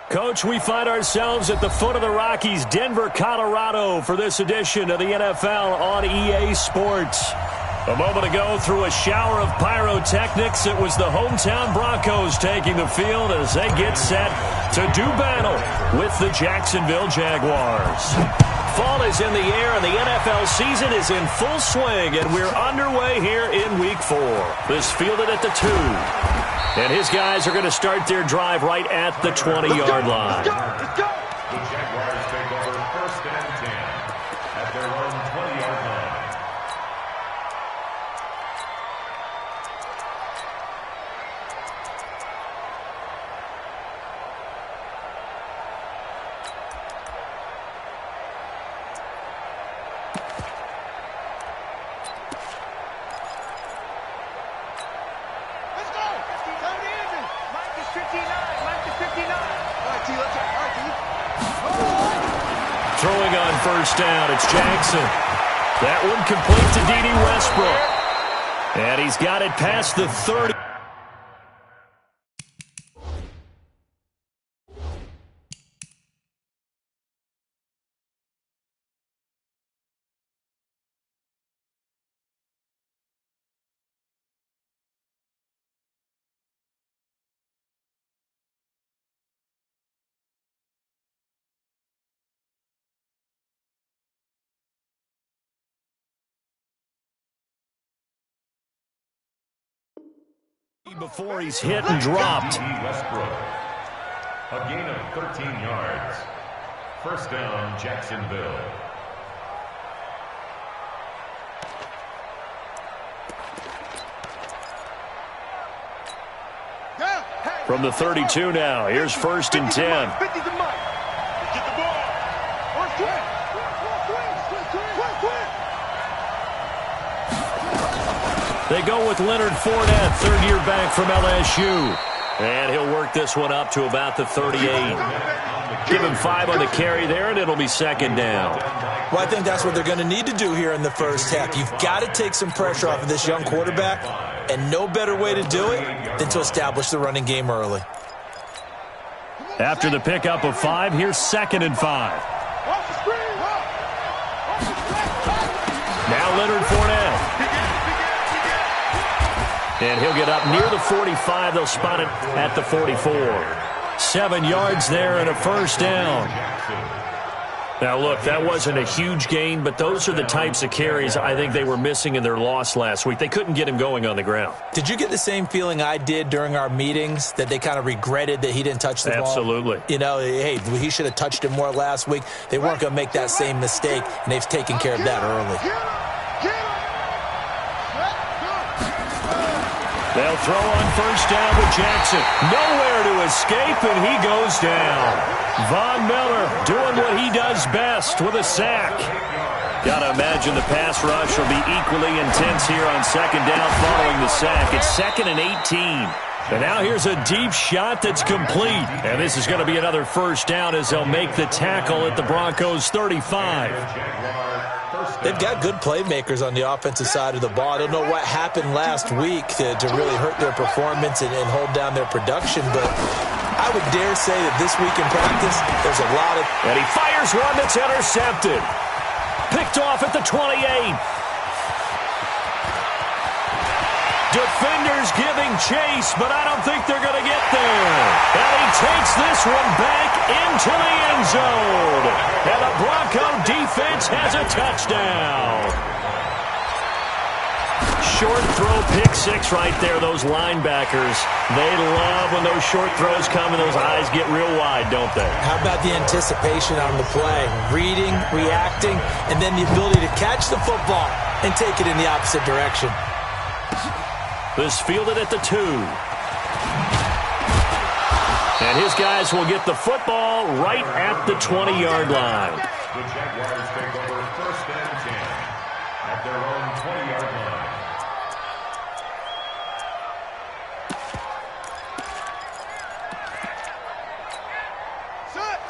Coach, we find ourselves at the foot of the Rockies, Denver, Colorado, for this edition of the NFL on EA Sports. A moment ago, through a shower of pyrotechnics, it was the hometown Broncos taking the field as they get set to do battle with the Jacksonville Jaguars. Fall is in the air, and the NFL season is in full swing, and we're underway here in Week 4. This fielded at the 2. And his guys are going to start their drive right at the 20-yard line. Let's go. The Jaguars take over 1st and 10 at their own 20-yard line. Throwing on 1st down, it's Jackson. That one complete to D.D. Westbrook. And he's got it past the 30. Before he's hit and dropped. Westbrook. A gain of 13 yards. 1st down, Jacksonville. From the 32 now, here's 1st and 10. They go with Leonard Fournette, 3rd year back from LSU. And he'll work this one up to about the 38. Give him 5 on the carry there, and it'll be 2nd down. Well, I think that's what they're going to need to do here in the first half. You've got to take some pressure off of this young quarterback, and no better way to do it than to establish the running game early. After the pickup of 5, here's 2nd and 5. Now Leonard Fournette. And he'll get up near the 45. They'll spot it at the 44. 7 yards there and a 1st down. Now, look, that wasn't a huge gain, but those are the types of carries I think they were missing in their loss last week. They couldn't get him going on the ground. Did you get the same feeling I did during our meetings, that they kind of regretted that he didn't touch the ball? Absolutely. You know, hey, he should have touched it more last week. They weren't going to make that same mistake, and they've taken care of that early. They'll throw on 1st down with Jackson. Nowhere to escape, and he goes down. Von Miller doing what he does best with a sack. Got to imagine the pass rush will be equally intense here on 2nd down following the sack. It's 2nd and 18. And now here's a deep shot that's complete. And this is going to be another 1st down as they'll make the tackle at the Broncos' 35. They've got good playmakers on the offensive side of the ball. I don't know what happened last week to really hurt their performance and hold down their production, but I would dare say that this week in practice, there's a lot of... And he fires one that's intercepted. Picked off at the 28. Defenders giving chase, but I don't think they're going to get there. And he takes this one back into the end zone. And the Bronco defense has a touchdown. Short throw, pick 6 right there. Those linebackers, they love when those short throws come and those eyes get real wide, don't they? How about the anticipation on the play? Reading, reacting, and then the ability to catch the football and take it in the opposite direction. This fielded at the 2. And his guys will get the football right at the 20-yard line. The Jaguars take over 1st and 10 at their own 20-yard line.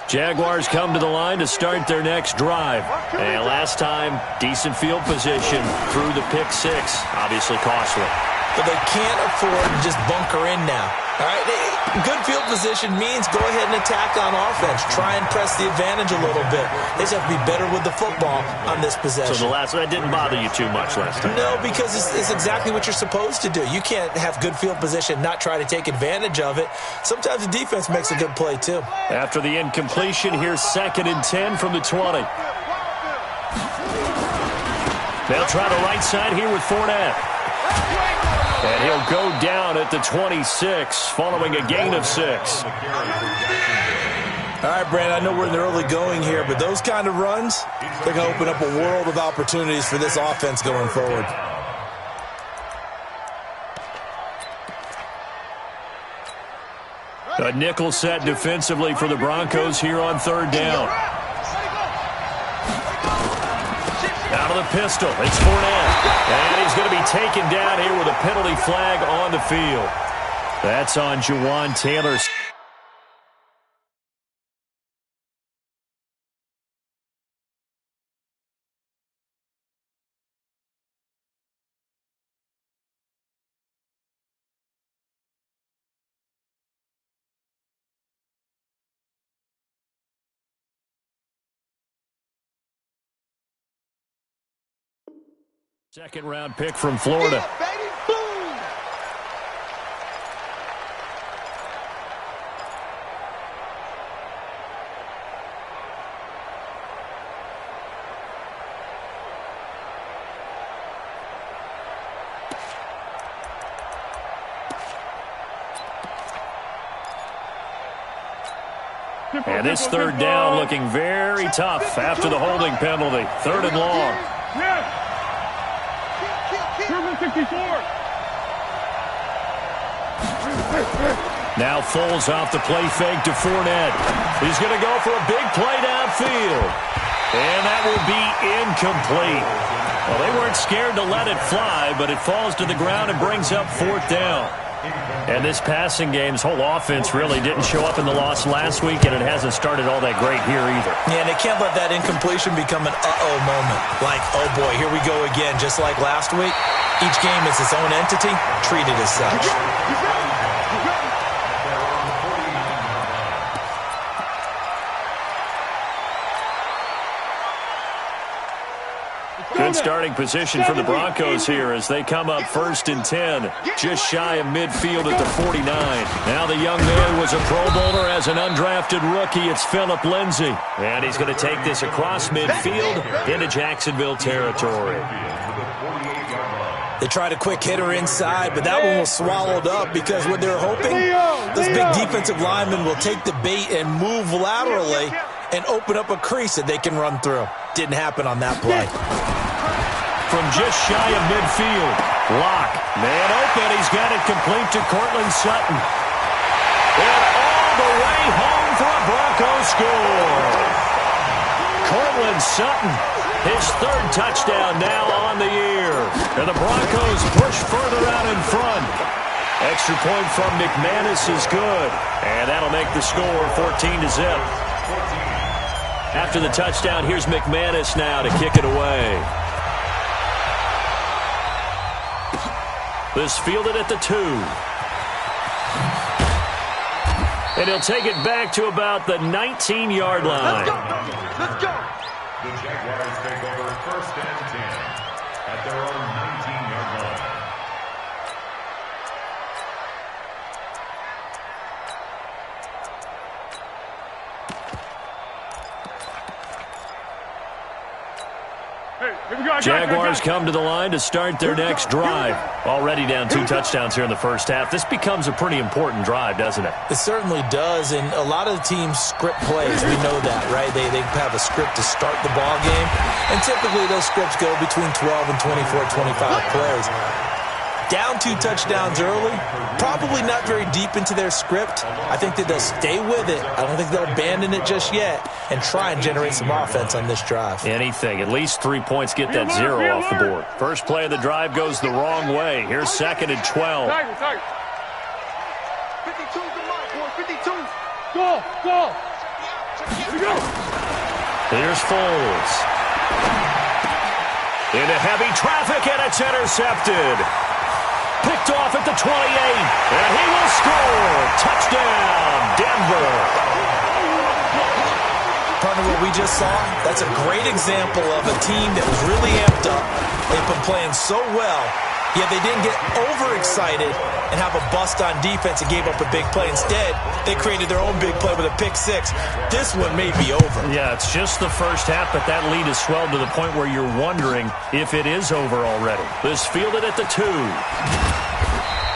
Jaguars come to the line to start their next drive. And last time, decent field position through the pick 6. Obviously costly. but they can't afford to just bunker in now. All right, good field position means go ahead and attack on offense. Try and press the advantage a little bit. They just have to be better with the football on this possession. So the last one, that didn't bother you too much last time? No, because it's exactly what you're supposed to do. You can't have good field position, not try to take advantage of it. Sometimes the defense makes a good play, too. After the incompletion, here's 2nd and 10 from the 20. They'll try the right side here with Fournette. And he'll go down at the 26, following a gain of 6. All right, Brandon, I know we're in the early going here, but those kind of runs, they're going to open up a world of opportunities for this offense going forward. A nickel set defensively for the Broncos here on 3rd down. Out of the pistol, it's Fournette. And he's going to be taken down here with a penalty flag on the field. That's on Jawan Taylor. Second-round pick from Florida. And this 3rd down looking very tough after the holding penalty. 3rd and long. Now Foles off the play fake to Fournette. He's going to go for a big play downfield. And that will be incomplete. Well, they weren't scared to let it fly, but it falls to the ground and brings up 4th down. And this passing game's whole offense really didn't show up in the loss last week, and it hasn't started all that great here either. Yeah, and they can't let that incompletion become an uh-oh moment. Like, oh boy, here we go again, just like last week. Each game is its own entity, treated as such. Good starting position for the Broncos here as they come up 1st and 10, just shy of midfield at the 49. Now the young man was a Pro Bowler as an undrafted rookie. It's Phillip Lindsay. And he's going to take this across midfield into Jacksonville territory. They tried a quick hitter inside, but that one was swallowed up because what they're hoping, those big defensive linemen will take the bait and move laterally and open up a crease that they can run through. Didn't happen on that play. From just shy of midfield, Locke, man open, he's got it complete to Cortland Sutton. And all the way home for a Broncos score. Cortland Sutton, his 3rd touchdown now on the year. And the Broncos push further out in front. Extra point from McManus is good. And that'll make the score 14-0. After the touchdown, here's McManus now to kick it away. This fielded at the 2. And he'll take it back to about the 19-yard line. Let's go. The Jaguars take over 1st and 10 at their own 19-yard line. Jaguars come to the line to start their next drive. Already down 2 touchdowns here in the first half. This becomes a pretty important drive, doesn't it? It certainly does, and a lot of the teams script plays. We know that, right? They have a script to start the ball game, and typically those scripts go between 12 and 24, 25 plays. Down 2 touchdowns early, probably not very deep into their script. I think that they'll stay with it. I don't think they'll abandon it just yet and try and generate some offense on this drive. Anything. At least 3 points get that 0 off the board. First play of the drive goes the wrong way. Here's 2nd and 12. 52's the mark, boy. 52. Go. Here we go. Here's Foles. Into heavy traffic, and it's intercepted. Picked off at the 28, and he will score. Touchdown, Denver. Partner, what we just saw, that's a great example of a team that was really amped up. They've been playing so well, yet they didn't get overexcited and have a bust on defense and gave up a big play. Instead, they created their own big play with a pick six. This one may be over. Yeah, it's just the first half, but that lead has swelled to the point where you're wondering if it is over already. This fielded at the 2.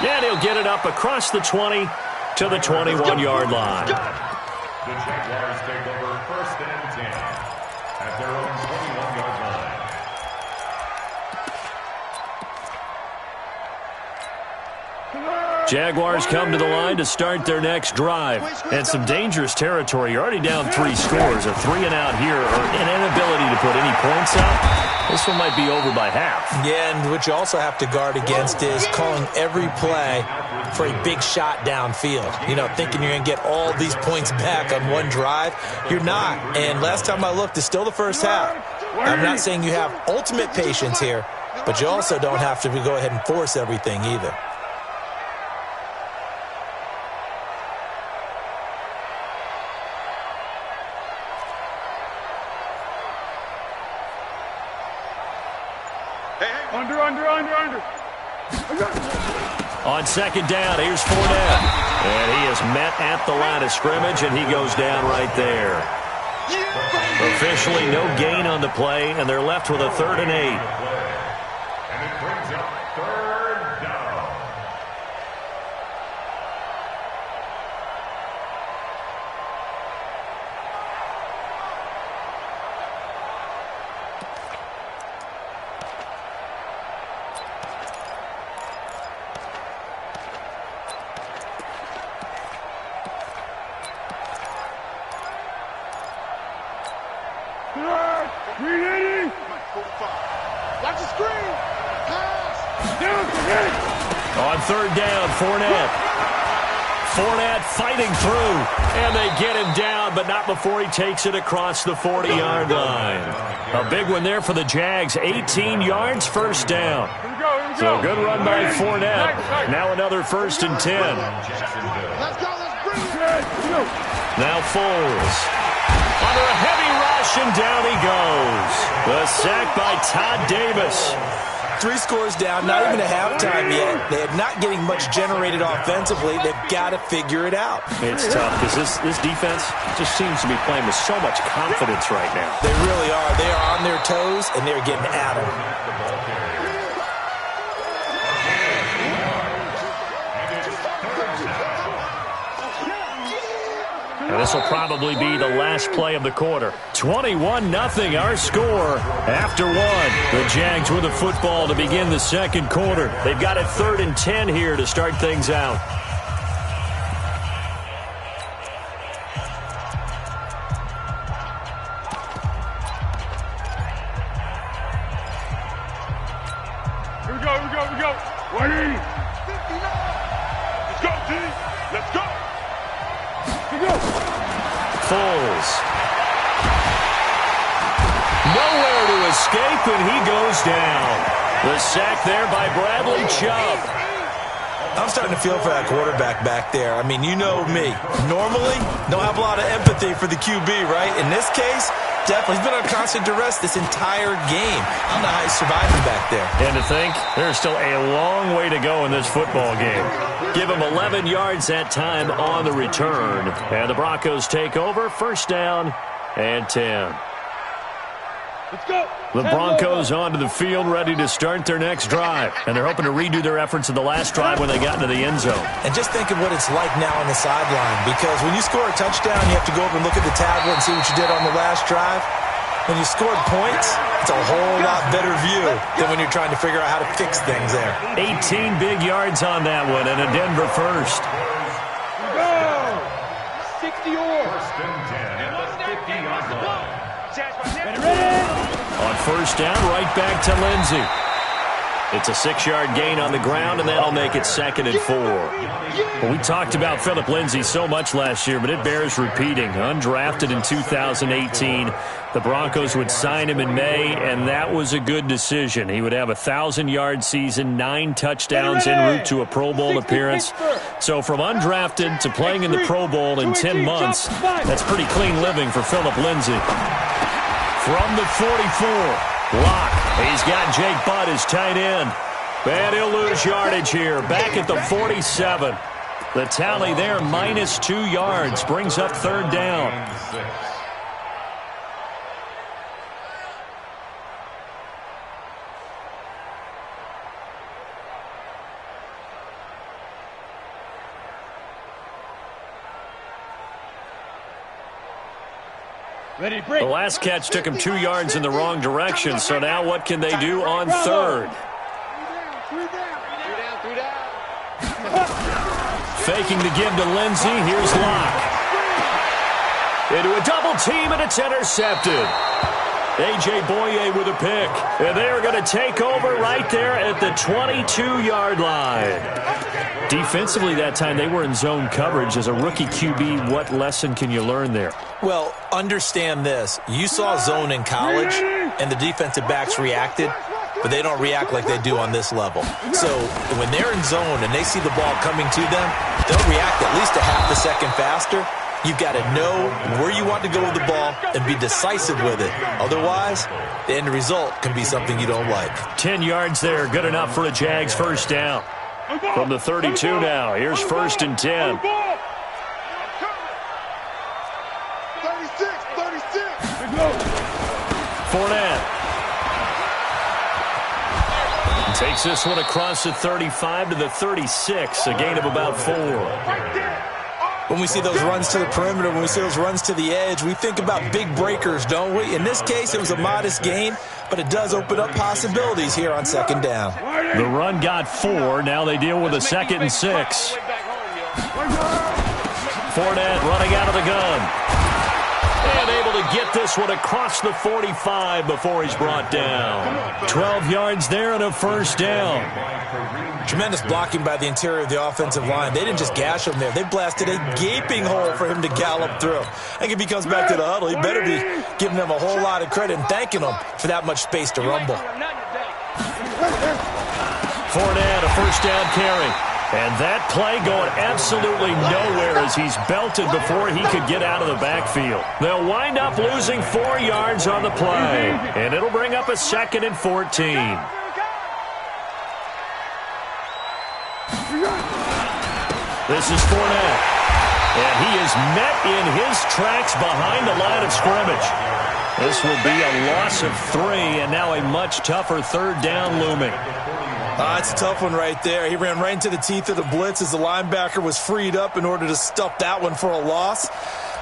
And he'll get it up across the 20 to the 21-yard line. The Jaguars take over 1st and 10 at their own 21-yard line. Jaguars come to the line to start their next drive. And some dangerous territory. You're already down 3 scores. A 3-and-out here, or an inability to put any points up. This one might be over by half. Yeah, and what you also have to guard against is calling every play for a big shot downfield. You know, thinking you're going to get all these points back on one drive. You're not. And last time I looked, it's still the first half. I'm not saying you have ultimate patience here, but you also don't have to go ahead and force everything either. Under. On 2nd down, here's Fournette. And he is met at the line of scrimmage, and he goes down right there. Officially no gain on the play, and they're left with a 3rd and 8. And it brings up 3rd down. Watch the screen. Pass. On 3rd down, Fournette. Fournette fighting through, and they get him down, but not before he takes it across the 40-yard line. A big one there for the Jags. 18 yards, 1st down. So a good run by Fournette. Now another 1st and 10. Let's go. Let's bring it. Now Foles. Under a heavy rush, and down he goes. The sack by Todd Davis. 3 scores down, not even a halftime yet. They're not getting much generated offensively. They've got to figure it out. It's tough because this defense just seems to be playing with so much confidence right now. They really are. They are on their toes, and they're getting at them. And this will probably be the last play of the quarter. 21-0 our score after 1. The Jags with the football to begin the 2nd quarter. They've got it 3rd and 10 here to start things out. Here we go. 180. Let's go, team. Let's go. Foles. Nowhere to escape, and he goes down. The sack there by Bradley Chubb. I'm starting to feel for that quarterback back there. I mean, you know me. Normally, don't have a lot of empathy for the QB, right? In this case, definitely. He's been on constant duress this entire game. I don't know how he's surviving back there. And to think, there's still a long way to go in this football game. Give him 11 yards that time on the return. And the Broncos take over. 1st down and 10. Let's go. The Broncos onto the field, ready to start their next drive. And they're hoping to redo their efforts in the last drive when they got into the end zone. And just think of what it's like now on the sideline. Because when you score a touchdown, you have to go over and look at the tablet and see what you did on the last drive. When you scored points, it's a whole lot better view than when you're trying to figure out how to fix things there. 18 big yards on that one, and a Denver first. Go. 60 or. 1st and 10 at the 50-yard line. On 1st down, right back to Lindsey. It's a 6-yard gain on the ground, and that'll make it 2nd and 4. Well, we talked about Phillip Lindsay so much last year, but it bears repeating. Undrafted in 2018, the Broncos would sign him in May, and that was a good decision. He would have a 1,000-yard season, 9 touchdowns en route to a Pro Bowl appearance. So from undrafted to playing in the Pro Bowl in 10 months, that's pretty clean living for Phillip Lindsay. From the 44. Block. He's got Jake Butt as tight end. And he'll lose yardage here. Back at the 47. The tally there, -2 yards. Brings up 3rd down. The last catch took him 2 yards in the wrong direction, so now what can they do on 3rd? Faking the give to Lindsay. Here's Locke. Into a double team, and it's intercepted. A.J. Boye with a pick. And they are going to take over right there at the 22-yard line. Defensively that time, they were in zone coverage. As a rookie QB, what lesson can you learn there? Well, understand this. You saw zone in college, and the defensive backs reacted, but they don't react like they do on this level. So when they're in zone and they see the ball coming to them, they'll react at least a half a second faster. You've got to know where you want to go with the ball and be decisive with it. Otherwise, the end result can be something you don't like. 10 yards there, good enough for a Jags first down. From the 32 now, here's 1st and 10. 36. Fournette. Takes this one across the 35 to the 36, a gain of about 4. When we see those runs to the perimeter, when we see those runs to the edge, we think about big breakers, don't we? In this case, it was a modest gain, but it does open up possibilities here on 2nd down. The run got 4. Now they deal with a 2nd and 6. Fournette running out of the gun. And able to get this one across the 45 before he's brought down. 12 yards there and a 1st down. Tremendous blocking by the interior of the offensive line. They didn't just gash him there. They blasted a gaping hole for him to gallop through. I think if he comes back to the huddle, he better be giving them a whole lot of credit and thanking them for that much space to rumble. Fournette, a 1st down carry. And that play going absolutely nowhere as he's belted before he could get out of the backfield. They'll wind up losing 4 yards on the play. And it'll bring up a 2nd and 14. This is Fournette. And he is met in his tracks behind the line of scrimmage. This will be a loss of 3, and now a much tougher 3rd down looming. It's a tough one right there. He ran right into the teeth of the blitz as the linebacker was freed up in order to stuff that one for a loss.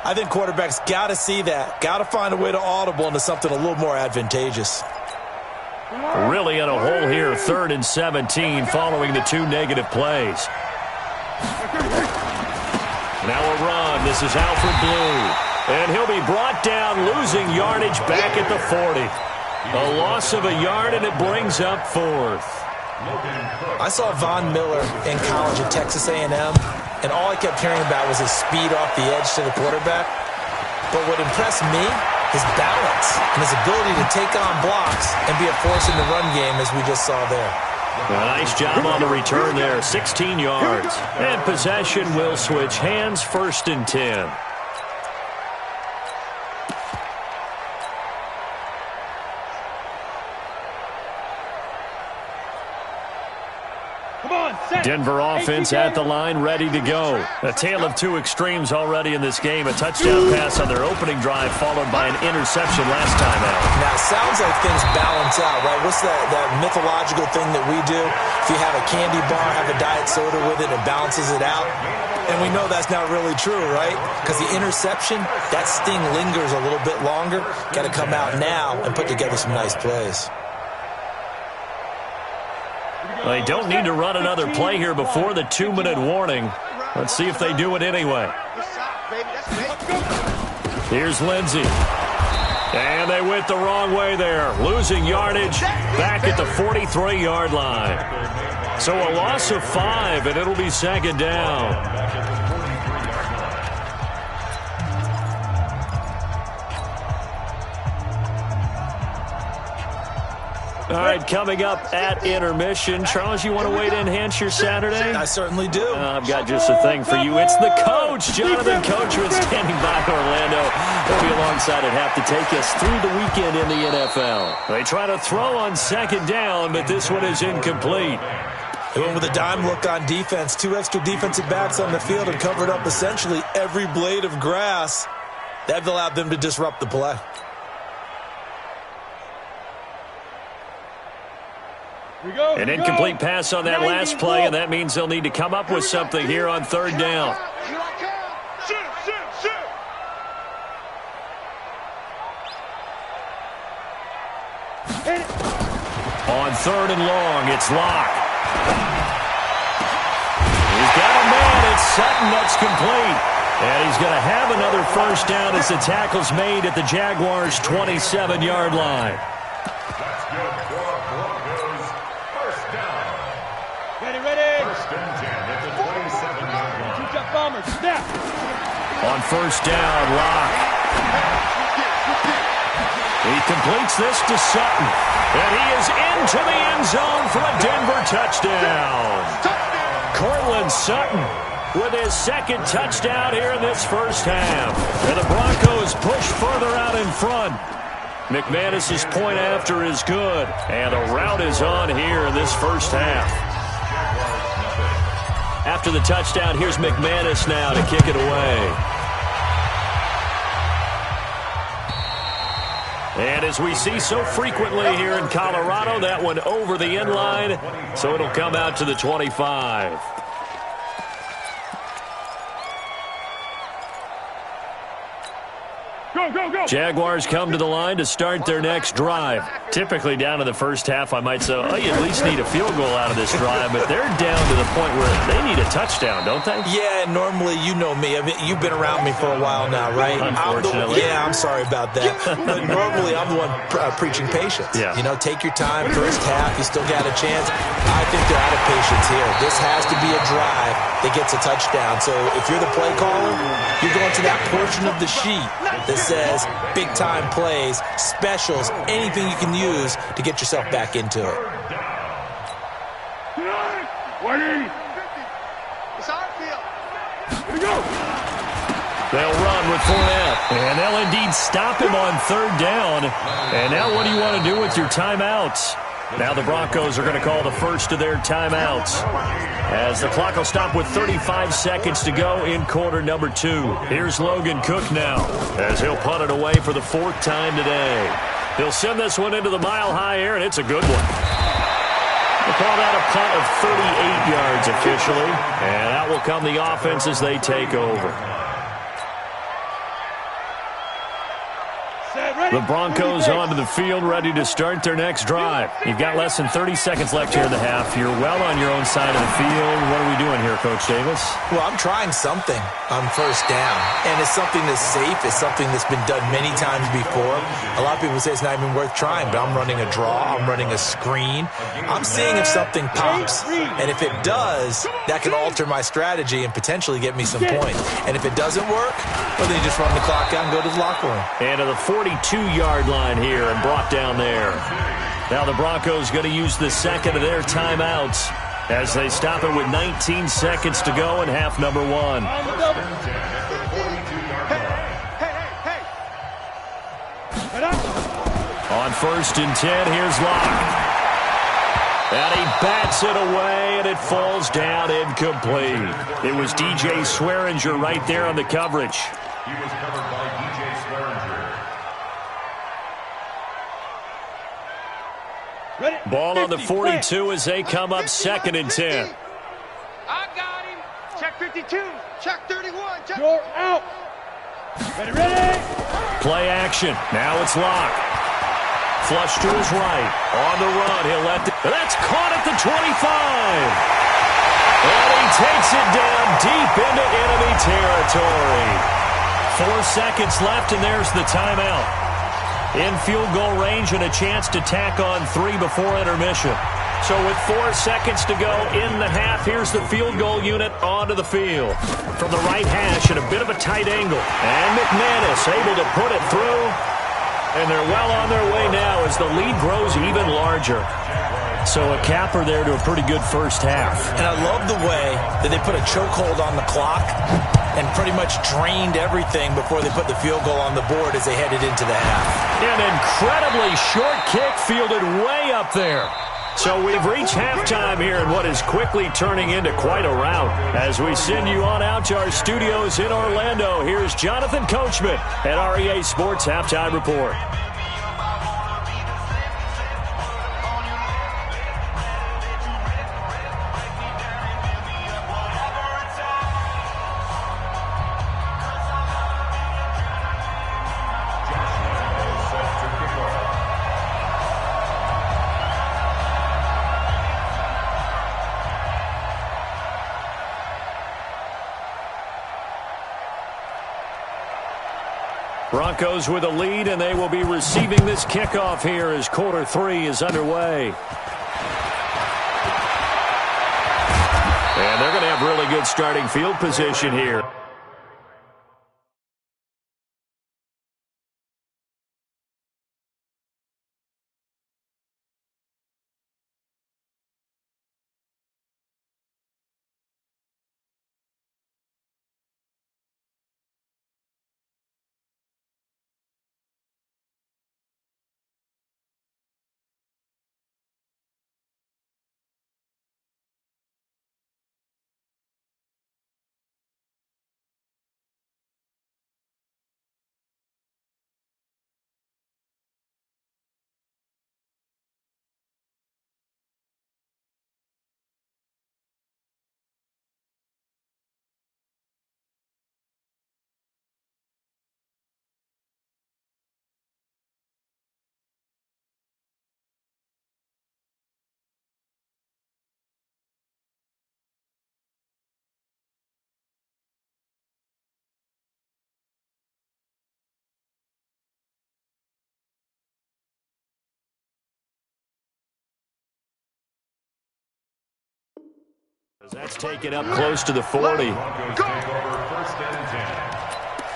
I think quarterbacks got to see that. Got to find a way to audible into something a little more advantageous. Really in a hole here, 3rd and 17 following the 2 negative plays. Now a run. This is Alfred Blue. And he'll be brought down, losing yardage back at the 40. A loss of a yard, and it brings up 4th. I saw Von Miller in college at Texas A&M, and all I kept hearing about was his speed off the edge to the quarterback. But what impressed me, his balance and his ability to take on blocks and be a force in the run game, as we just saw there. A nice job on the return there, 16 yards. And possession will switch hands, 1st and 10. Denver offense at the line, ready to go. A tale of 2 extremes already in this game. A touchdown pass on their opening drive, followed by an interception last time out. Now, it sounds like things balance out, right? What's that mythological thing that we do? If you have a candy bar, have a diet soda with it, it balances it out. And we know that's not really true, right? Because the interception, that sting lingers a little bit longer. Got to come out now and put together some nice plays. They don't need to run another play here before the 2-minute warning. Let's see if they do it anyway. Here's Lindsay. And they went the wrong way there, losing yardage back at the 43-yard line. So a loss of 5, and it'll be second down. All right, coming up at intermission. Charles, you want to wait to enhance your Saturday? I certainly do. I've got just a thing for you. It's the coach, Jonathan Coachman, standing by Orlando. He'll be alongside at half to take us through the weekend in the NFL. They try to throw on second down, but this one is incomplete. They went with a dime look on defense. 2 extra defensive backs on the field and covered up essentially every blade of grass. That allowed them to disrupt the play. An incomplete pass on that last play, and that means they'll need to come up with something here on third down. On third and long, it's Locke. He's got a man. It's Sutton. That's complete. And he's going to have another first down as the tackle's made at the Jaguars' 27-yard line. On first down, Locke. He completes this to Sutton. And he is into the end zone for a Denver touchdown. Cortland Sutton with his second touchdown here in this first half. And the Broncos push further out in front. McManus's point after is good. And a rout is on here in this first half. After the touchdown, here's McManus now to kick it away. And as we see so frequently here in Colorado, that one over the end line, so it'll come out to the 25. Go, go, go. Jaguars come to the line to start their next drive. Typically down in the first half, I might say, oh, you at least need a field goal out of this drive, but they're down to the point where they need a touchdown, don't they? Yeah, normally, you know me. I mean, you've been around me for a while now, right? Unfortunately. I'm sorry about that. But normally, I'm the one preaching patience. Yeah. You know, take your time. First half, you still got a chance. I think they're out of patience here. This has to be a drive that gets a touchdown. So if you're the play caller, you're going to that portion of the sheet that says big-time plays, specials, anything you can use to get yourself back into it. 180. It's our field. Here we go. They'll run with Fournette. And they'll indeed stop him on third down. And now what do you want to do with your timeouts? Now the Broncos are going to call the first of their timeouts, as the clock will stop with 35 seconds to go in quarter number 2. Here's Logan Cook now, as he'll punt it away for the 4th time today. He'll send this one into the mile-high air, and it's a good one. We'll call that a punt of 38 yards officially, and out will come the offense as they take over. The Broncos onto the field, ready to start their next drive. You've got less than 30 seconds left here in the half. You're well on your own side of the field. What are we doing here, Coach Davis? Well, I'm trying something on first down, and it's something that's safe. It's something that's been done many times before. A lot of people say it's not even worth trying, but I'm running a draw. I'm running a screen. I'm seeing if something pops, and if it does, that can alter my strategy and potentially get me some points. And if it doesn't work, well, then you just run the clock out and go to the locker room. And to the 42-yard line here and brought down there. Now the Broncos going to use the second of their timeouts as they stop it with 19 seconds to go in half number 1. On first and 10, here's Locke. And he bats it away, and it falls down incomplete. It was DJ Swearinger right there on the coverage. He was covered by DJ Swearinger. Ready? Ball on the 50, 42 as they come up 2nd and 10. I got him. Check 52. Check 31. Check. You're out. Ready, ready. Play action. Now it's Locke. Flush to his right. On the run. He'll let that's caught at the 25. And he takes it down deep into enemy territory. 4 seconds left, and there's the timeout. in field goal range and a chance to tack on 3 before intermission. So with 4 seconds to go in the half, here's the field goal unit onto the field. From the right hash at a bit of a tight angle. And McManus able to put it through. And they're well on their way now as the lead grows even larger. So a capper there to a pretty good first half. And I love the way that they put a chokehold on the clock and pretty much drained everything before they put the field goal on the board as they headed into the half. An incredibly short kick fielded way up there. So we've reached halftime here in what is quickly turning into quite a rout. As we send you on out to our studios in Orlando, here's Jonathan Coachman at REA Sports Halftime Report. Broncos with a lead, and they will be receiving this kickoff here as quarter 3 is underway. And they're going to have really good starting field position here. That's taken up close to the 40. Broncos take over 1st and 10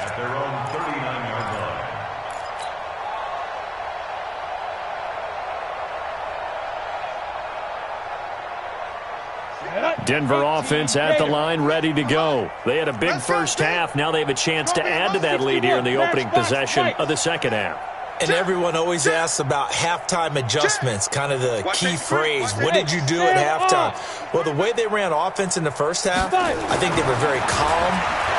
at their own 39-yard line. Denver offense at the line, ready to go. They had a big first half. Now they have a chance to add to that lead here in the opening possession of the second half. And everyone always asks about halftime adjustments, kind of the key phrase. What did you do at halftime? Well, the way they ran offense in the first half, I think they were very calm,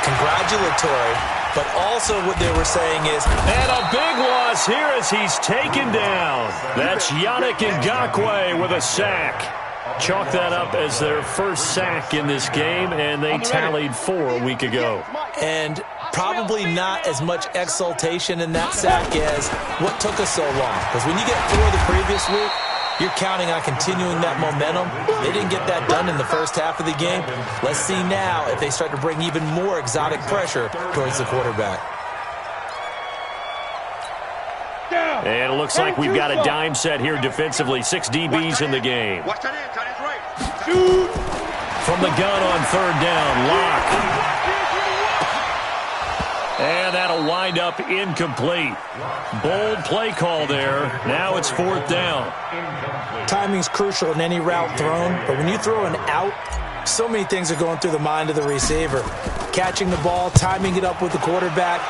congratulatory, but also what they were saying is... And a big loss here as he's taken down. That's Yannick Ngakoue with a sack. Chalk that up as their first sack in this game, and they tallied 4 a week ago. And probably not as much exultation in that sack as what took us so long. Because when you get 4 the previous week, you're counting on continuing that momentum. They didn't get that done in the first half of the game. Let's see now if they start to bring even more exotic pressure towards the quarterback. And it looks like we've got a dime set here defensively. 6 DBs in the game. Watch that in, tight end's right. From the gun on 3rd down, Locke. And that'll wind up incomplete. Bold play call there. Now it's 4th down. Timing's crucial in any route thrown, but when you throw an out, so many things are going through the mind of the receiver. Catching the ball, timing it up with the quarterback.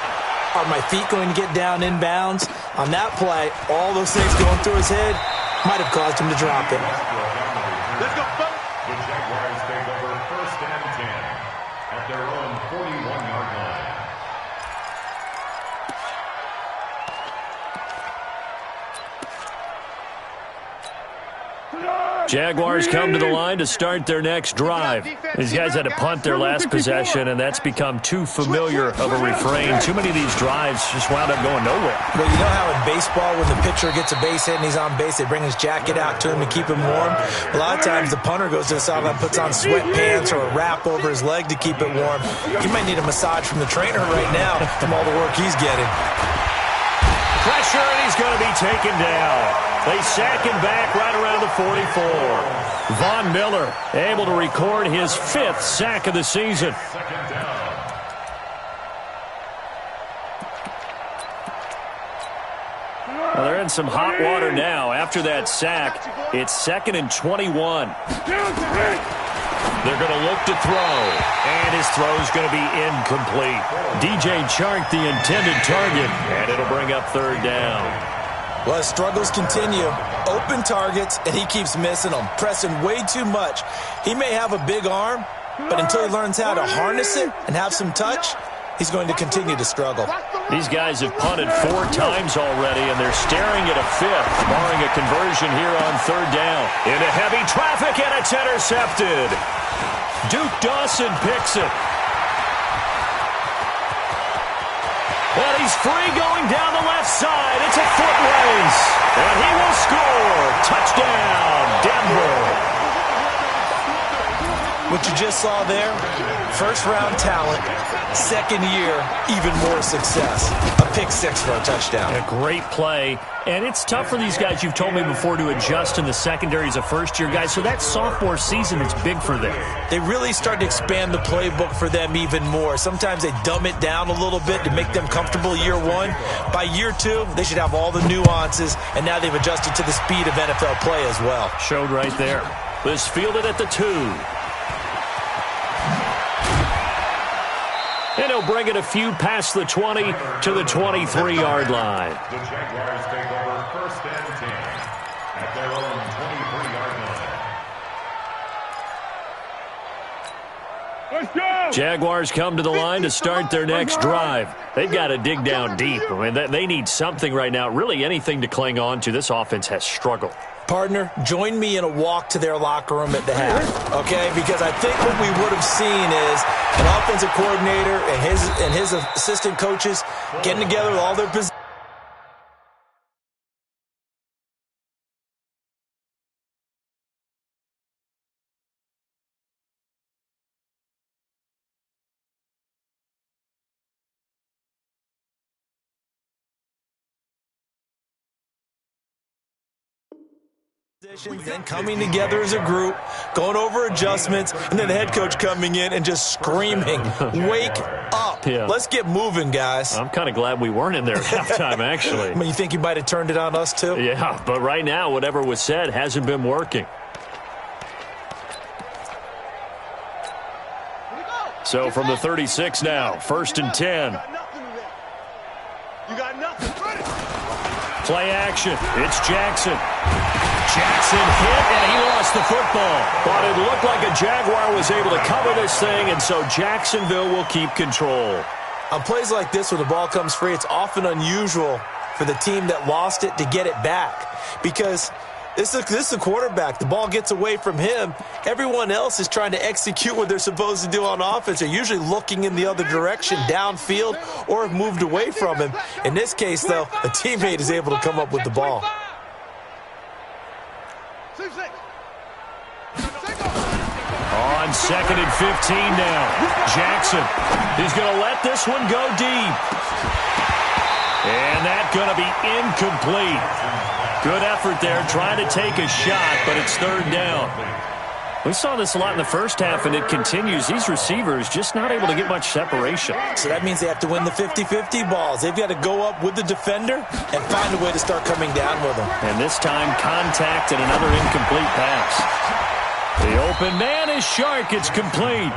Are my feet going to get down inbounds? On that play, all those things going through his head might have caused him to drop it. Let's go, buddy. The Jaguars take over 1st and 10 at their own 41-yard line. Jaguars come to the line to start their next drive. These guys had to punt their last possession, and that's become too familiar of a refrain. Too many of these drives just wound up going nowhere. Well, you know how in baseball when the pitcher gets a base hit and he's on base, they bring his jacket out to him to keep him warm? A lot of times the punter goes to the sideline, puts on sweatpants or a wrap over his leg to keep it warm. He might need a massage from the trainer right now from all the work he's getting. pressure, and he's going to be taken down. They sack him back right around the 44. Von Miller able to record his 5th sack of the season. Second down. Well, they're in some hot water now. After that sack, it's 2nd and 21. They're going to look to throw, and his throw's going to be incomplete. DJ Chark, the intended target, and it'll bring up 3rd down. Well, his struggles continue. Open targets, and he keeps missing them, pressing way too much. He may have a big arm, but until he learns how to harness it and have some touch, he's going to continue to struggle. These guys have punted 4 times already, and they're staring at a 5th, barring a conversion here on 3rd down. Into heavy traffic, and it's intercepted. Duke Dawson picks it. And he's free going down the left side. It's a foot race. And he will score. Touchdown, Denver. What you just saw there, first-round talent, second year, even more success. A pick 6 for a touchdown. A great play. And it's tough for these guys, you've told me before, to adjust in the secondary as a first-year guy. So that sophomore season is big for them. They really start to expand the playbook for them even more. Sometimes they dumb it down a little bit to make them comfortable year 1. By year 2, they should have all the nuances, and now they've adjusted to the speed of NFL play as well. Showed right there. This fielded at the 2. And he'll bring it a few past the 20 to the 23-yard line. The Jaguars take over 1st and 10 at their own 23-yard line. Let's go! Jaguars come to the line to start their next drive. They've got to dig down deep. I mean, they need something right now, really anything to cling on to. This offense has struggled. Partner, join me in a walk to their locker room at the half, okay? Because I think what we would have seen is an offensive coordinator and his assistant coaches getting together with all their positions. Then coming together as a group, going over adjustments, and then the head coach coming in and just screaming, wake up. Yeah. Let's get moving, guys. I'm kind of glad we weren't in there at halftime, actually. I mean, you think you might have turned it on us, too? Yeah, but right now, whatever was said hasn't been working. So from the 36 now, 1st and 10. You got nothing. Play action. It's Jackson. Jackson hit, and he lost the football. But it looked like a Jaguar was able to cover this thing, and so Jacksonville will keep control. On plays like this, when the ball comes free, it's often unusual for the team that lost it to get it back. Because this is a quarterback. The ball gets away from him. Everyone else is trying to execute what they're supposed to do on offense. They're usually looking in the other direction, downfield, or have moved away from him. In this case, though, a teammate is able to come up with the ball. On 2nd and 15 now. Jackson, he's going to let this one go deep. And that's going to be incomplete. Good effort there, trying to take a shot, but it's 3rd down. We saw this a lot in the first half, and it continues. These receivers just not able to get much separation. So that means they have to win the 50-50 balls. They've got to go up with the defender and find a way to start coming down with them. And this time, contact and another incomplete pass. The open man is Shark. It's complete.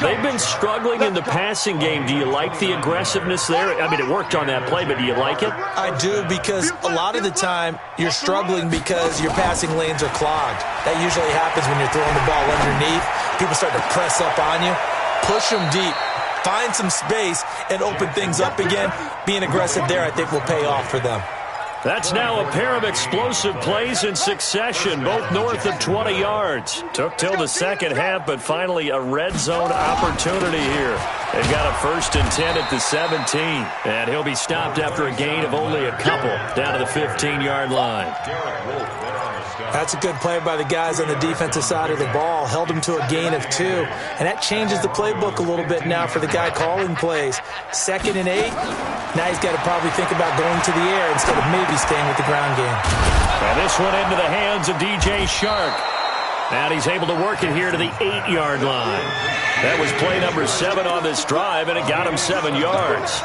They've been struggling in the passing game. Do you like the aggressiveness there? I mean, it worked on that play, but do you like it? I do, because a lot of the time you're struggling because your passing lanes are clogged. That usually happens when you're throwing the ball underneath. People start to press up on you. Push them deep. Find some space and open things up again. Being aggressive there, I think, will pay off for them. That's now a pair of explosive plays in succession, both north of 20 yards. Took till the second half, but finally a red zone opportunity here. They've got a 1st and 10 at the 17, and he'll be stopped after a gain of only a couple down to the 15-yard line. Garrett Wolf there on the stop. That's a good play by the guys on the defensive side of the ball. Held him to a gain of 2. And that changes the playbook a little bit now for the guy calling plays. 2nd and 8. Now he's got to probably think about going to the air instead of maybe staying with the ground game. And this one into the hands of DJ Shark. And he's able to work it here to the 8-yard line. That was play number 7 on this drive, and it got him 7 yards.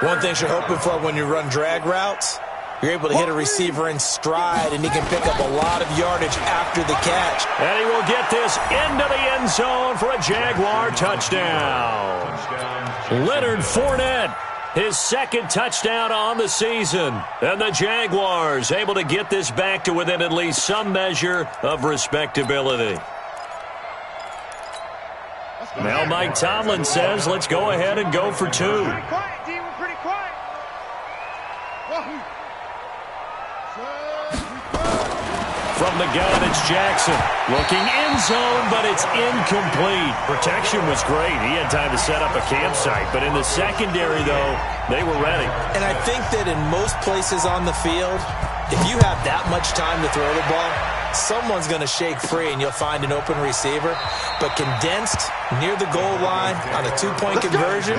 One thing you're hoping for when you run drag routes, you're able to hit a receiver in stride, and he can pick up a lot of yardage after the catch. And he will get this into the end zone for a Jaguar touchdown. Leonard Fournette, his 2nd touchdown on the season. And the Jaguars able to get this back to within at least some measure of respectability. Now Mike Tomlin says, let's go ahead and go for 2. Pretty quiet, D. We're pretty quiet. From the gun, it's Jackson. Looking end zone, but it's incomplete. Protection was great. He had time to set up a campsite. But in the secondary, though, they were ready. And I think that in most places on the field, if you have that much time to throw the ball, someone's going to shake free and you'll find an open receiver. But condensed near the goal line on a 2-point conversion,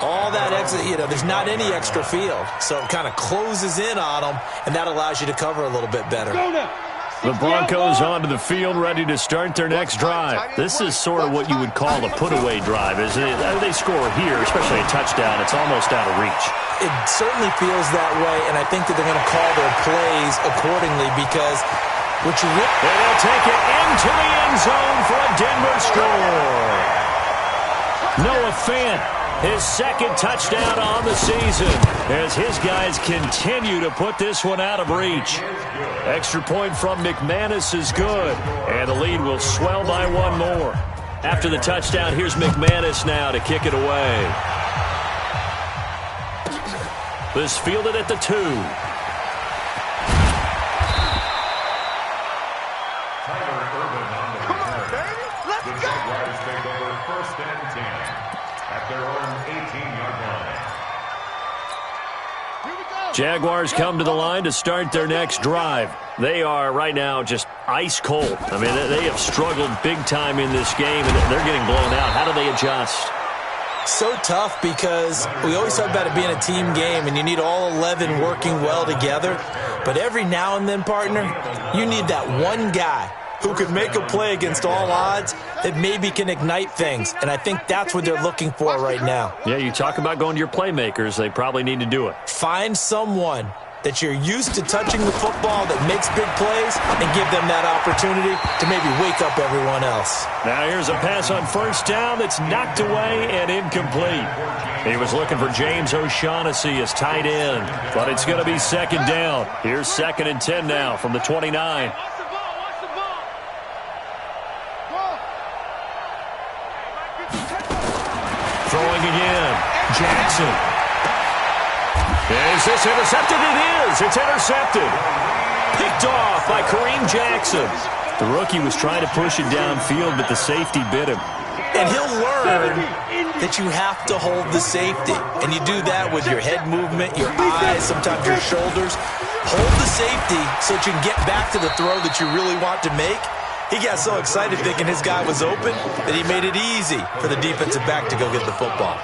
all that extra, there's not any extra field. So it kind of closes in on them, and that allows you to cover a little bit better. The Broncos onto the field, ready to start their next drive. This is sort of what you would call a put-away drive, isn't it? They score here, especially a touchdown. It's almost out of reach. It certainly feels that way, and I think that they're going to call their plays accordingly because what you and they'll take it into the end zone for a Denver score. Noah Fant, his 2nd touchdown on the season as his guys continue to put this one out of reach. Extra point from McManus is good, and the lead will swell by 1 more. After the touchdown, here's McManus now to kick it away. This fielded at the 2. Come on, baby. Let's go. Jaguars take over 1st and 10 at their own 18-yard line. Here we go. Jaguars come to the line to start their next drive. They are right now just ice cold. I mean, they have struggled big time in this game, and they're getting blown out. How do they adjust? So tough because we always talk about it being a team game and you need all 11 working well together. But every now and then, partner, you need that one guy who could make a play against all odds that maybe can ignite things. And I think that's what they're looking for right now. Yeah, you talk about going to your playmakers. They probably need to do it. Find someone that you're used to touching the football that makes big plays and give them that opportunity to maybe wake up everyone else. Now here's a pass on 1st down that's knocked away and incomplete. He was looking for James O'Shaughnessy as tight end, but it's going to be 2nd down. Here's 2nd and 10 now from the 29. Throwing again, Jackson. Is this intercepted? It is. It's intercepted. Picked off by Kareem Jackson. The rookie was trying to push it downfield, but the safety bit him. And he'll learn that you have to hold the safety. And you do that with your head movement, your eyes, sometimes your shoulders. Hold the safety so that you can get back to the throw that you really want to make. He got so excited thinking his guy was open that he made it easy for the defensive back to go get the football.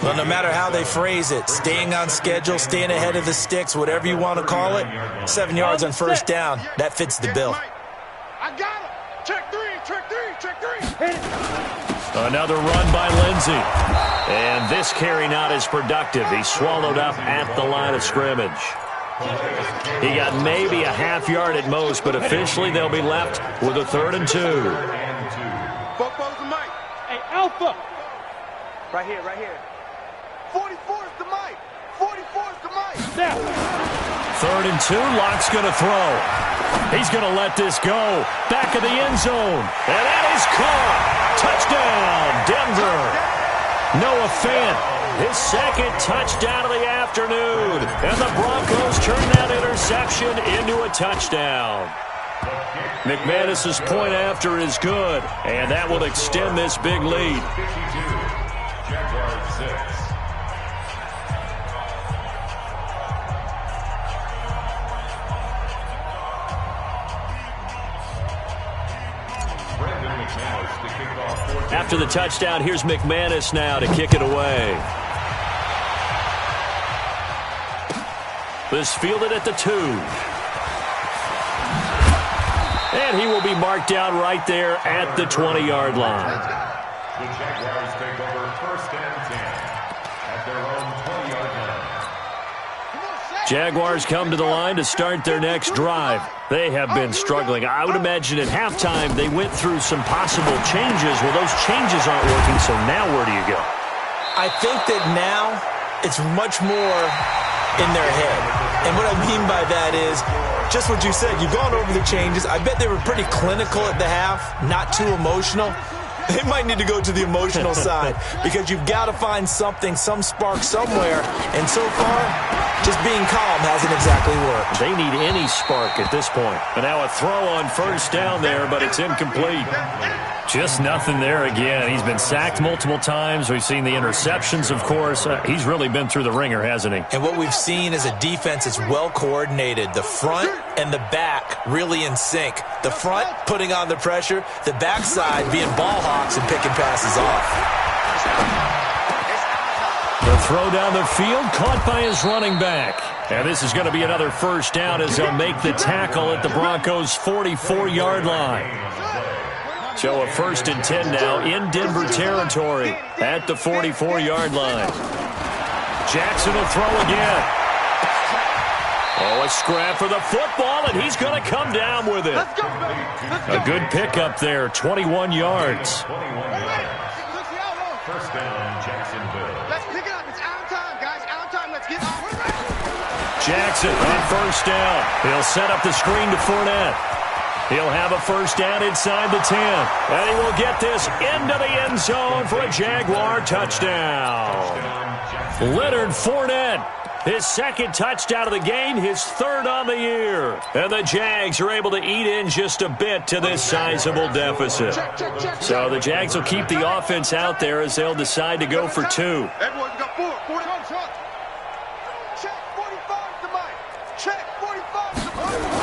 Well, no matter how they phrase it, staying on schedule, staying ahead of the sticks, whatever you want to call it, 7 yards on 1st down, that fits the bill. I got him. Check 3, check 3, check 3. Another run by Lindsey. And this carry not as productive. He's swallowed up at the line of scrimmage. He got maybe a half yard at most, but officially they'll be left with a 3rd and 2. Bobo's the mic. Hey, Alpha. Right here, right here. 44 is the mic. 44 is the mic. Now. 3rd and 2. Locke's going to throw. He's going to let this go. Back of the end zone. And that is caught. Touchdown, Denver. Noah Fant, his 2nd touchdown of the afternoon. And the Broncos turn that interception into a touchdown. McManus's point after is good, and that will extend this big lead. 52, Jaguars 6. After the touchdown, here's McManus now to kick it away. This fielded at the 2. And he will be marked down right there at the 20-yard line. The Jaguars take over 1st and 10 at their own 20-yard line. Jaguars come to the line to start their next drive. They have been struggling. I would imagine at halftime they went through some possible changes. Well, those changes aren't working, so now where do you go? I think that now it's much more in their head. And what I mean by that is just what you said. You've gone over the changes. I bet they were pretty clinical at the half, not too emotional. They might need to go to the emotional side because you've got to find something, some spark somewhere. And so far, just being calm hasn't exactly worked. They need any spark at this point. And now a throw on 1st down there, but it's incomplete. Just nothing there again. He's been sacked multiple times. We've seen the interceptions, of course. He's really been through the ringer, hasn't he? And what we've seen is a defense that's well coordinated. The front and the back really in sync. The front putting on the pressure, the backside being ball hawks and picking passes off. The throw down the field, caught by his running back. And this is going to be another 1st down as they'll make the tackle at the Broncos' 44-yard line. So a 1st and 10 now in Denver territory at the 44-yard line. Jackson will throw again. Oh, a scrap for the football, and he's going to come down with it. A good pickup there, 21 yards. 1st down, Jacksonville. Let's pick it up. It's out time, guys. Out time. Let's get on. Jackson on 1st down. He'll set up the screen to Fournette. He'll have a 1st down inside the 10. And he will get this into the end zone for a Jaguar touchdown. Leonard Fournette, his 2nd touchdown of the game, his 3rd on the year. And the Jags are able to eat in just a bit to this sizable deficit. So the Jags will keep the offense out there as they'll decide to go for 2. Everyone's got 4. 40. Check 45 to Mike. Check 45 to Mike.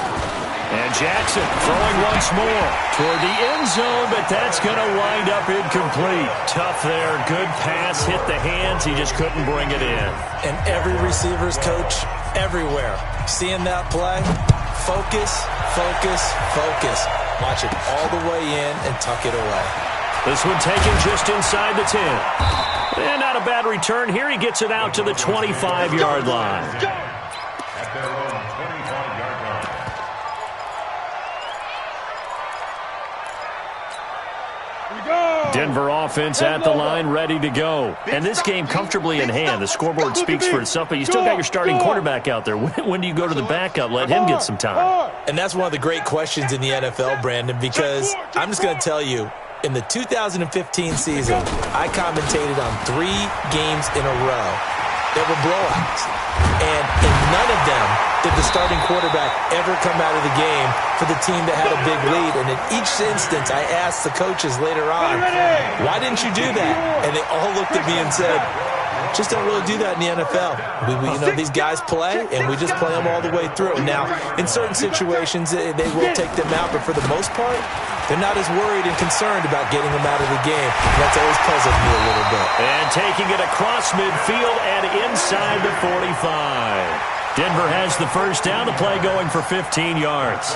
And Jackson throwing once more toward the end zone, but that's going to wind up incomplete. Tough there. Good pass. Hit the hands. He just couldn't bring it in. And every receiver's coach everywhere. Seeing that play, focus, focus, focus. Watch it all the way in and tuck it away. This one taken just inside the 10. And not a bad return. Here he gets it out to the 25-yard line. At their own 25-yard line. Denver offense at the line, ready to go. And this game comfortably in hand. The scoreboard speaks for itself, but you still got your starting quarterback out there. When do you go to the backup? Let him get some time. And that's one of the great questions in the NFL, Brandon, because I'm just going to tell you, in the 2015 season, I commentated on 3 games in a row that were blowouts. And in none of them did the starting quarterback ever come out of the game for the team that had a big lead. And in each instance, I asked the coaches later on, why didn't you do that? And they all looked at me and said, just don't really do that in the NFL. These guys play, and we just play them all the way through. Now, in certain situations, they will take them out, but for the most part, they're not as worried and concerned about getting them out of the game. And that's always puzzled me a little bit. And taking it across midfield and inside the 45. Denver has the 1st down, the play going for 15 yards.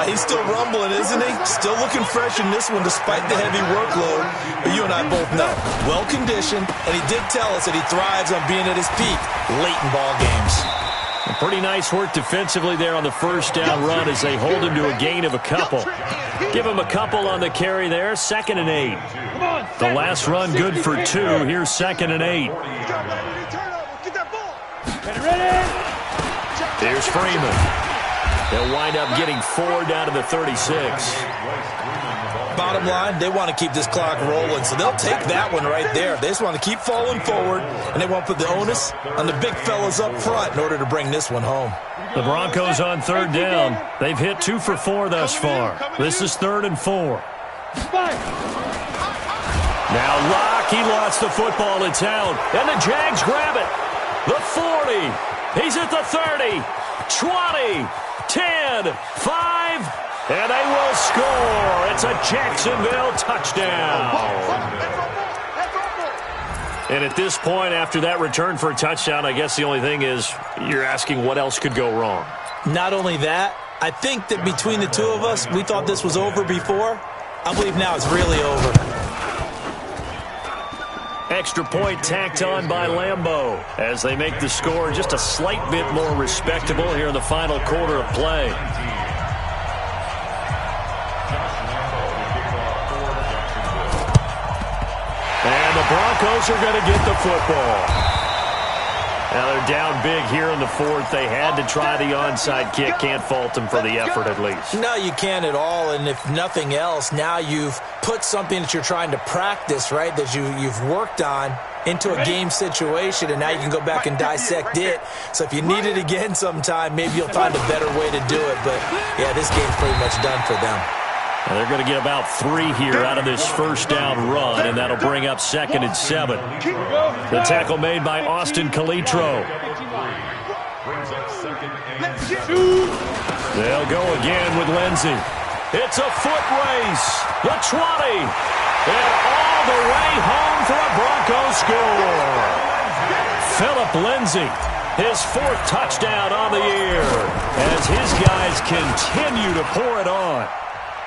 He's still rumbling, isn't he? Still looking fresh in this one despite the heavy workload. But you and I both know, well-conditioned, and he did tell us that he thrives on being at his peak late in ball games. Pretty nice work defensively there on the 1st down run as they hold him to a gain of a couple. Give him a couple on the carry there, 2nd and 8. The last run good for 2. Here's 2nd and 8. Here's Freeman. They'll wind up getting 4 down to the 36. Bottom line, they want to keep this clock rolling, so they'll take that one right there. They just want to keep falling forward, and they want to put the onus on the big fellas up front in order to bring this one home. The Broncos on 3rd down. They've hit 2 for 4 thus far. This is 3rd and 4. Now Locke, he lost the football. It's out, and the Jags grab it. The 40. He's at the 30. 20. 10. 5. And they will score. It's a Jacksonville touchdown. And at this point, after that return for a touchdown, I guess the only thing is you're asking what else could go wrong. Not only that, I think that between the two of us, we thought this was over before. I believe now it's really over. Extra point tacked on by Lambeau as they make the score just a slight bit more respectable here in the final quarter of play. And the Broncos are going to get the football. Now they're down big here in the fourth. They had to try the onside kick. Can't fault them for the effort at least. No, you can't at all. And if nothing else, now you've put something that you're trying to practice, right, that you've worked on into a game situation, and now you can go back and dissect it. So if you need it again sometime, maybe you'll find a better way to do it. But, yeah, this game's pretty much done for them. Now they're going to get about 3 here out of this first down run, and that'll bring up 2nd and 7. The tackle made by Austin Calitro. They'll go again with Lindsey. It's a foot race. The 20. And all the way home for a Broncos score. Phillip Lindsey, his 4th touchdown on the year, as his guys continue to pour it on.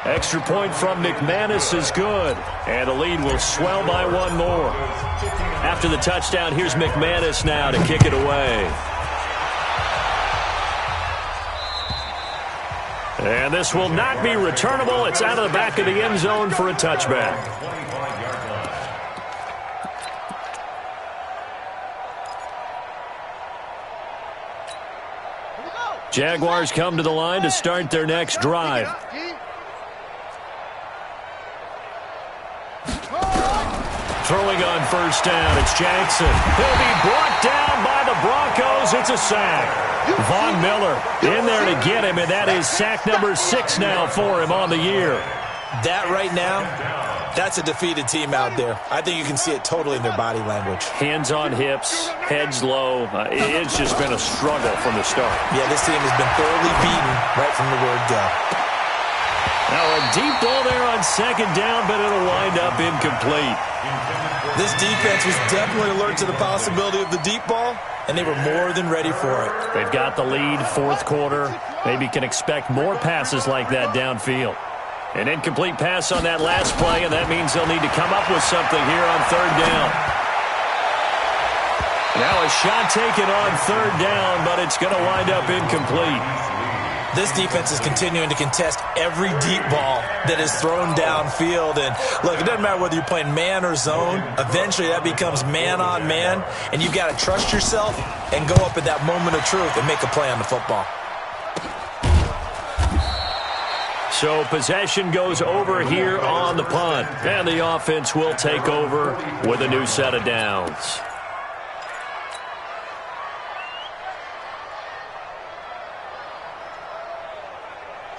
Extra point from McManus is good, and the lead will swell by 1 more. After the touchdown, here's McManus now to kick it away. And this will not be returnable. It's out of the back of the end zone for a touchback. Jaguars come to the line to start their next drive. Throwing on first down, it's Jackson. He'll be brought down by the Broncos. It's a sack. Von Miller in there to get him, and that is sack number 6 now for him on the year. That right now, that's a defeated team out there. I think you can see it totally in their body language. Hands on hips, heads low. It's just been a struggle from the start. Yeah, this team has been thoroughly beaten right from the word go. Now a deep ball there on 2nd down, but it'll wind up incomplete. This defense was definitely alert to the possibility of the deep ball, and they were more than ready for it. They've got the lead, 4th quarter. Maybe can expect more passes like that downfield. An incomplete pass on that last play, and that means they'll need to come up with something here on 3rd down. Now a shot taken on 3rd down, but it's going to wind up incomplete. This defense is continuing to contest every deep ball that is thrown downfield. And, look, it doesn't matter whether you're playing man or zone. Eventually that becomes man on man, and you've got to trust yourself and go up at that moment of truth and make a play on the football. So possession goes over here on the punt, and the offense will take over with a new set of downs.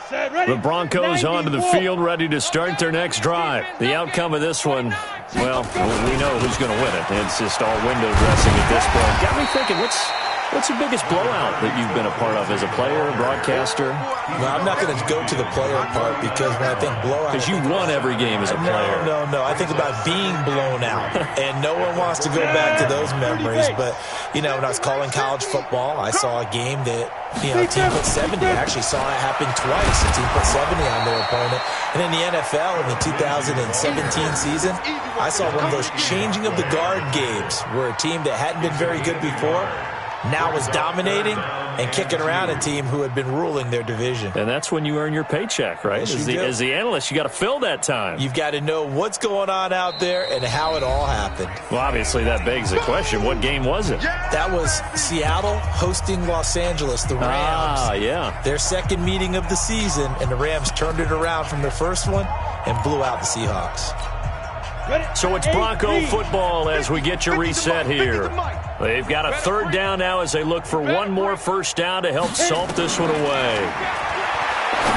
The Broncos onto the field, ready to start their next drive. The outcome of this one, well, we know who's going to win it. It's just all window dressing at this point. Got me thinking, what's the biggest blowout that you've been a part of as a player, broadcaster? No, I'm not going to go to the player part because when I think blowout... Because you won every game as a player. No. I think about being blown out, and no one wants to go back to those memories. But, you know, when I was calling college football, I saw a game that, you know, a team put 70. I actually saw it happen twice. A team put 70 on their opponent. And in the NFL, in the 2017 season, I saw one of those changing of the guard games where a team that hadn't been very good before now was dominating and kicking around a team who had been ruling their division. And that's when you earn your paycheck, right? Yes, as the analyst, you got to fill that time. You've got to know what's going on out there and how it all happened. Well, obviously that begs the question, what game was it? That was Seattle hosting Los Angeles, the Rams. Ah, yeah. Their 2nd meeting of the season, and the Rams turned it around from their first one and blew out the Seahawks. So it's Bronco football as we get your reset here. They've got a 3rd down now as they look for one more first down to help salt this one away.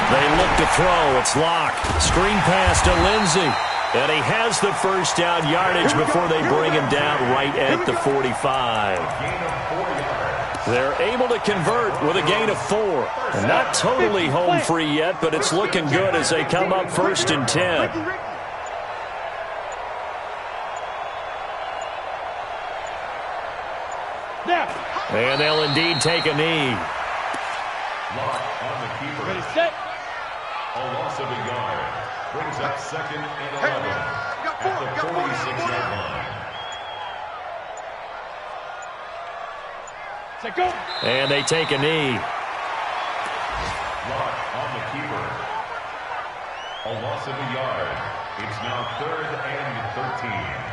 They look to throw. It's locked. Screen pass to Lindsey. And he has the first down yardage before they bring him down right at the 45. They're able to convert with a gain of 4. And not totally home free yet, but it's looking good as they come up 1st and 10. And they'll indeed take a knee. Lock on the keeper. Ready, set. A loss of a yard. Brings up 2nd and 11 at the 46-yard line. Set, go. And they take a knee. Lock on the keeper. A loss of a yard. It's now 3rd and 13.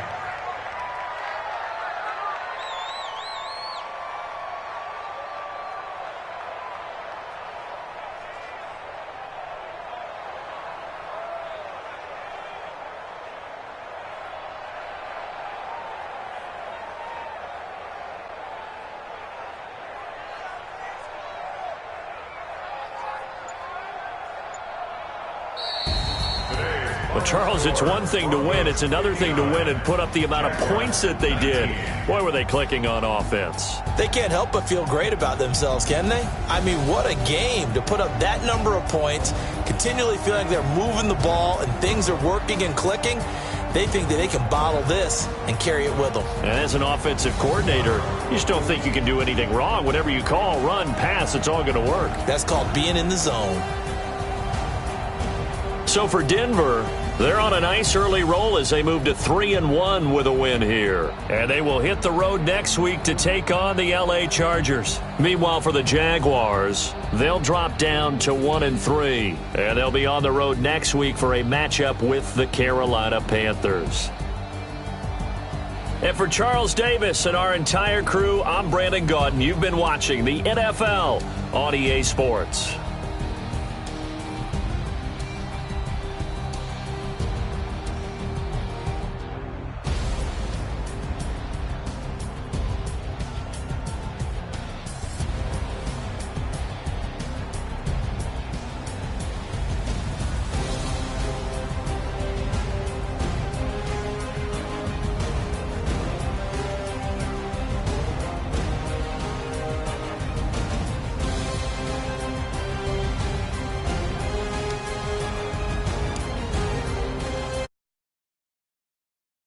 Well, Charles, it's one thing to win. It's another thing to win and put up the amount of points that they did. Boy, were they clicking on offense. They can't help but feel great about themselves, can they? I mean, what a game to put up that number of points, continually feel like they're moving the ball and things are working and clicking. They think that they can bottle this and carry it with them. And as an offensive coordinator, you just don't think you can do anything wrong. Whatever you call, run, pass, it's all going to work. That's called being in the zone. So for Denver, they're on a nice early roll as they move to 3-1 with a win here. And they will hit the road next week to take on the LA Chargers. Meanwhile, for the Jaguars, they'll drop down to 1-3. And they'll be on the road next week for a matchup with the Carolina Panthers. And for Charles Davis and our entire crew, I'm Brandon Gaudin. You've been watching the NFL on EA Sports.